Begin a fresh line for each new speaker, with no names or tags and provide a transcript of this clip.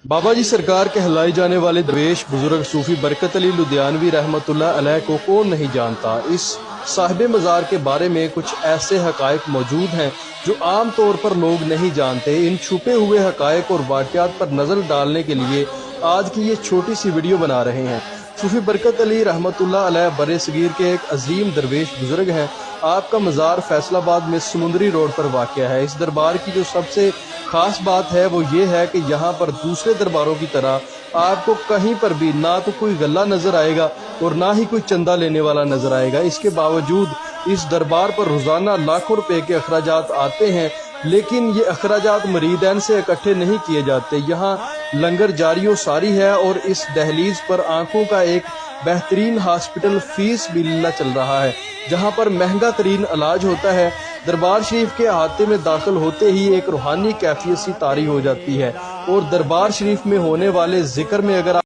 बाबा जी सरकार कहलाई जाने वाले दरवेश बुजुर्ग सूफी बरकत अली लुधियानवी रहमतुल्लाह अलैह को कौन नहीं जानता। इस साहिब मज़ार के बारे में कुछ ऐसे हकायक मौजूद हैं जो आम तौर पर लोग नहीं जानते। इन छुपे हुए हकायक और वाक़यात पर नज़र डालने के लिए आज की ये छोटी सी वीडियो बना रहे हैं। सूफी बरकत अली रहमतुल्लाह अलैह बरे सगीर के एक अजीम दरवेश बुजुर्ग हैं। आपका मज़ार फैसलाबाद में समुंदरी रोड पर वाक़या है। इस दरबार की जो सबसे खास बात है वो ये है कि यहाँ पर दूसरे दरबारों की तरह आपको कहीं पर भी ना तो कोई गल्ला नजर आएगा और ना ही कोई चंदा लेने वाला नजर आएगा। इसके बावजूद इस दरबार पर रोजाना लाखों रुपए के अखराजात आते हैं, लेकिन ये अखराजात मरीदैन से इकट्ठे नहीं किए जाते। यहाँ लंगर जारी सारी है और इस दहलीज पर आंखों का एक बेहतरीन हॉस्पिटल फीस बिल्ला चल रहा है, जहां पर महंगा तरीन इलाज होता है। दरबार शरीफ के अहाते में दाखिल होते ही एक रूहानी कैफियत सी तारी हो जाती है और दरबार शरीफ में होने वाले जिक्र में अगर